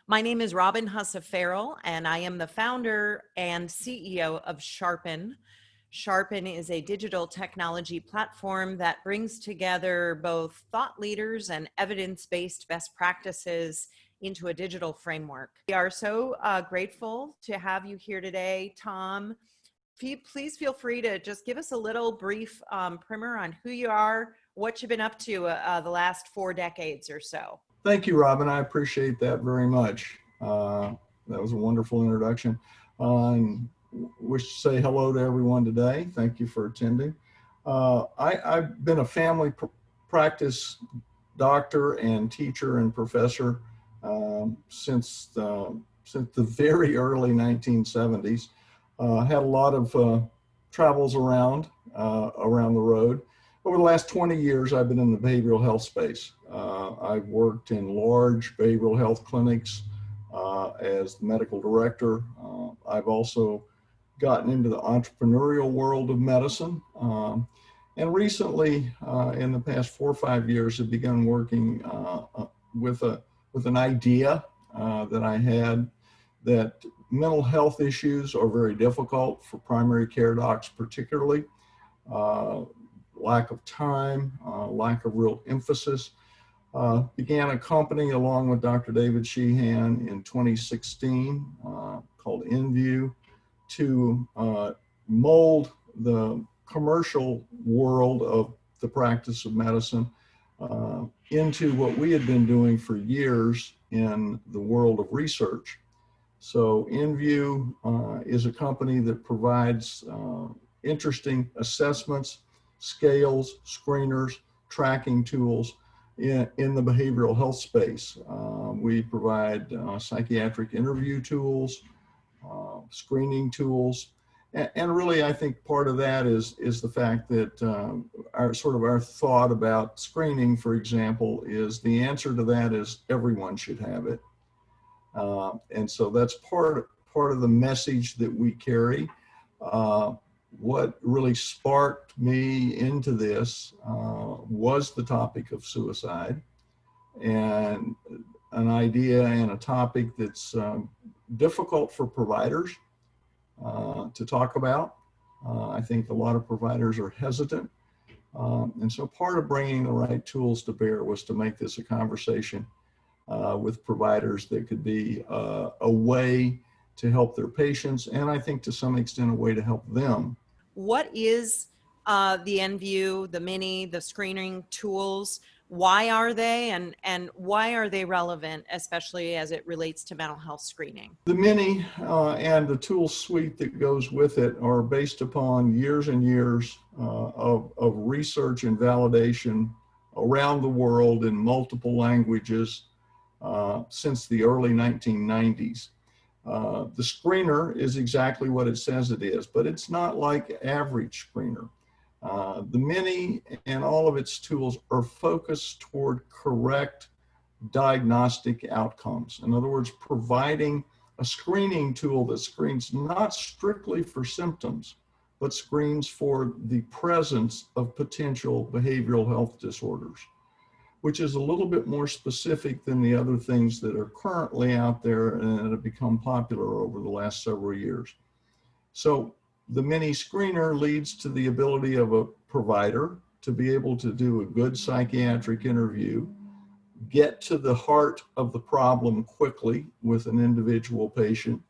My name is Robin Farrel, and I am the founder and CEO of Sharpen. Sharpen is a digital technology platform that brings together both thought leaders and evidence-based best practices into a digital framework. We are so grateful to have you here today, Tom. Please feel free to just give us a little brief primer on who you are, what you've been up to the last 4 decades or so. Thank you, Robin. I appreciate that very much. That was a wonderful introduction. And wish to say hello to everyone today. Thank you for attending. I've been a family practice doctor and teacher and professor since the very early 1970s. Had a lot of travels around the road. Over the last 20 years, I've been in the behavioral health space. I've worked in large behavioral health clinics as the medical director. I've also gotten into the entrepreneurial world of medicine. And recently, in the past 4 or 5 years, have begun working with an idea that I had that mental health issues are very difficult for primary care docs, particularly. Lack of time, lack of real emphasis. Began a company along with Dr. David Sheehan in 2016 called nView to mold the commercial world of the practice of medicine into what we had been doing for years in the world of research. So nView is a company that provides interesting assessments, scales, screeners, tracking tools in the behavioral health space. We provide psychiatric interview tools, screening tools, and really I think part of that is the fact that our thought about screening, for example, is the answer to that is everyone should have it. And so that's part of the message that we carry. What really sparked me into this was the topic of suicide, and an idea and a topic that's difficult for providers to talk about. I think a lot of providers are hesitant. And so part of bringing the right tools to bear was to make this a conversation with providers that could be a way to help their patients, and I think to some extent a way to help them. What is the nView, the Mini, the screening tools? Why are they, and why are they relevant, especially as it relates to mental health screening? The Mini and the tool suite that goes with it are based upon years and years of research and validation around the world in multiple languages since the early 1990s. The screener is exactly what it says it is, but it's not like average screener. The Mini and all of its tools are focused toward correct diagnostic outcomes. In other words, providing a screening tool that screens not strictly for symptoms, but screens for the presence of potential behavioral health disorders, which is a little bit more specific than the other things that are currently out there and have become popular over the last several years. So the Mini screener leads to the ability of a provider to be able to do a good psychiatric interview, get to the heart of the problem quickly with an individual patient,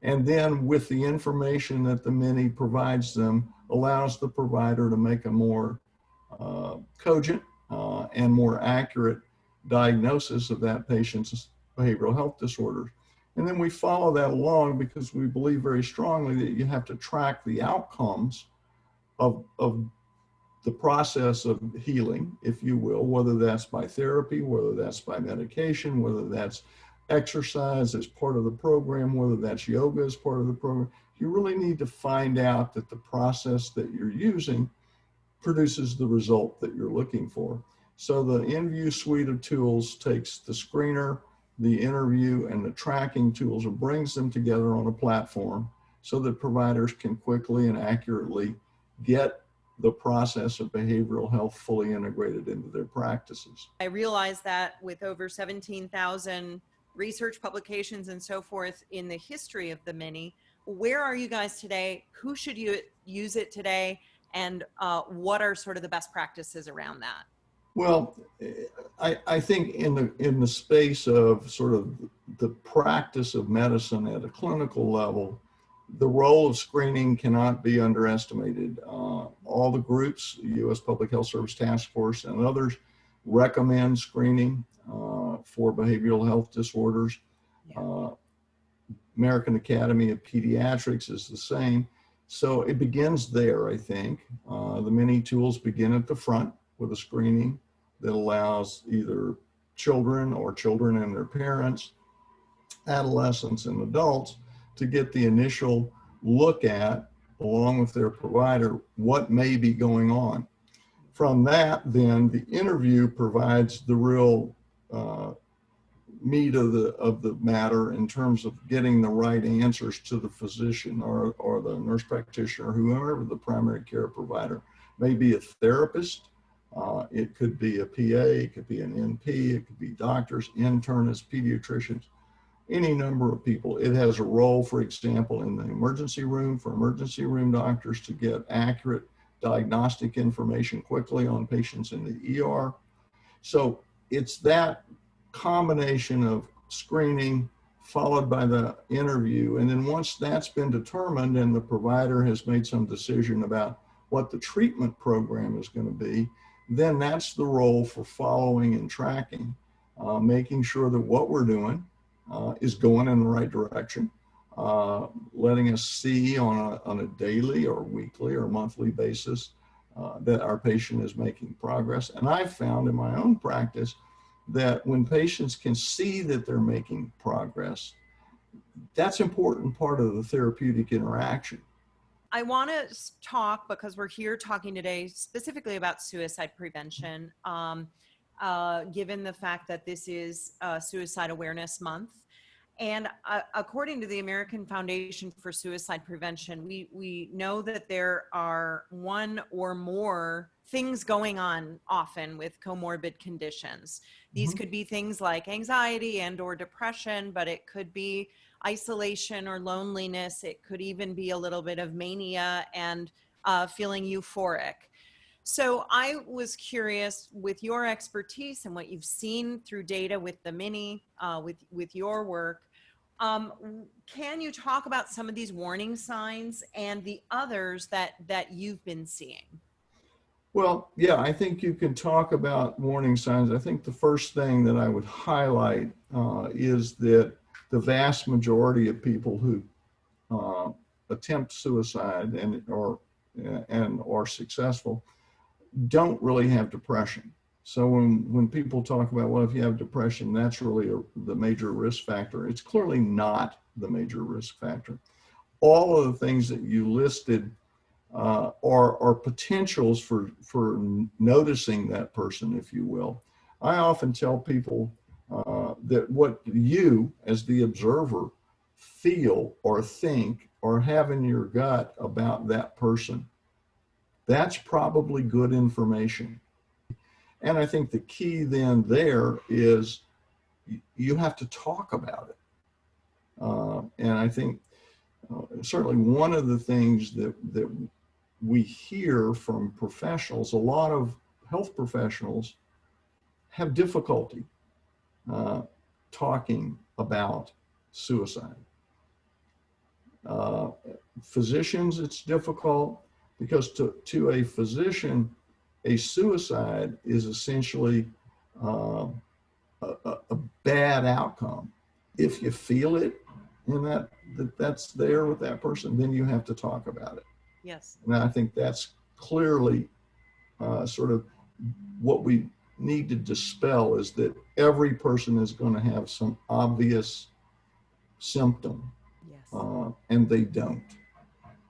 and then with the information that the Mini provides them, allows the provider to make a more cogent and more accurate diagnosis of that patient's behavioral health disorders. And then we follow that along because we believe very strongly that you have to track the outcomes of the process of healing, if you will, whether that's by therapy, whether that's by medication, whether that's exercise as part of the program, whether that's yoga as part of the program. You really need to find out that the process that you're using produces the result that you're looking for. So the nView suite of tools takes the screener, the interview, and the tracking tools and brings them together on a platform so that providers can quickly and accurately get the process of behavioral health fully integrated into their practices. I realize that with over 17,000 research publications and so forth in the history of the Mini. Where are you guys today? Who should you use it today? And what are sort of the best practices around that? Well, I think in the space of sort of the practice of medicine at a clinical level, the role of screening cannot be underestimated. All the groups, U.S. Public Health Service Task Force and others, recommend screening for behavioral health disorders. American Academy of Pediatrics is the same. So it begins there, I think. The many tools begin at the front with a screening that allows either children or children and their parents, adolescents and adults to get the initial look at, along with their provider, what may be going on. From that, then the interview provides the real meat of the matter in terms of getting the right answers to the physician or the nurse practitioner, whoever the primary care provider. Maybe a therapist, it could be a PA, it could be an NP, it could be doctors, internists, pediatricians, any number of people. It has a role, for example, in the emergency room for emergency room doctors to get accurate diagnostic information quickly on patients in the ER. So it's that combination of screening followed by the interview. And then once that's been determined and the provider has made some decision about what the treatment program is going to be, then that's the role for following and tracking, making sure that what we're doing is going in the right direction, letting us see on a daily or weekly or monthly basis that our patient is making progress. And I've found in my own practice that when patients can see that they're making progress, that's an important part of the therapeutic interaction. I want to talk, because we're here talking today specifically about suicide prevention, given the fact that this is Suicide Awareness Month. And according to the American Foundation for Suicide Prevention, we know that there are one or more things going on often with comorbid conditions. These could be things like anxiety and or depression, but it could be isolation or loneliness. It could even be a little bit of mania and feeling euphoric. So I was curious, with your expertise and what you've seen through data with the Mini, with your work, can you talk about some of these warning signs and the others that you've been seeing? Well, yeah, I think you can talk about warning signs. I think the first thing that I would highlight is that the vast majority of people who attempt suicide and are successful don't really have depression. So when people talk about, well, if you have depression, that's really the major risk factor, it's clearly not the major risk factor. All of the things that you listed are potentials for noticing that person, if you will. I often tell people that what you, as the observer, feel or think or have in your gut about that person, that's probably good information. And I think the key then there is you have to talk about it. And I think certainly one of the things that we hear from professionals, a lot of health professionals have difficulty talking about suicide. Physicians, it's difficult because to a physician, a suicide is essentially a bad outcome. If you feel it and that's there with that person, then you have to talk about it. Yes. And I think that's clearly sort of what we need to dispel, is that every person is going to have some obvious symptom, yes. And they don't.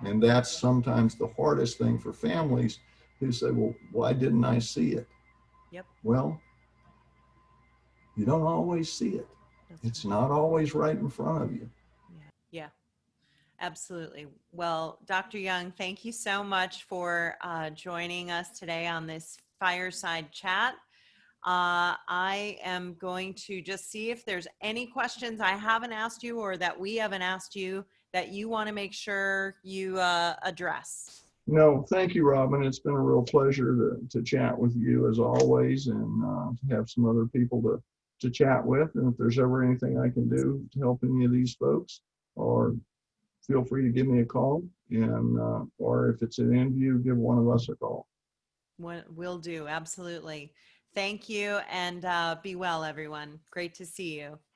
And that's sometimes the hardest thing for families who say, well, why didn't I see it? Yep. Well, you don't always see it. It's not always right in front of you. Yeah, absolutely. Well, Dr. Young, thank you so much for joining us today on this fireside chat. I am going to just see if there's any questions I haven't asked you or that we haven't asked you that you want to make sure you address. No, thank you, Robin. It's been a real pleasure to chat with you as always, and to have some other people to chat with. And if there's ever anything I can do to help any of these folks, or feel free to give me a call, and or if it's an nView, give one of us a call. Will do. Absolutely. Thank you. And be well, everyone. Great to see you.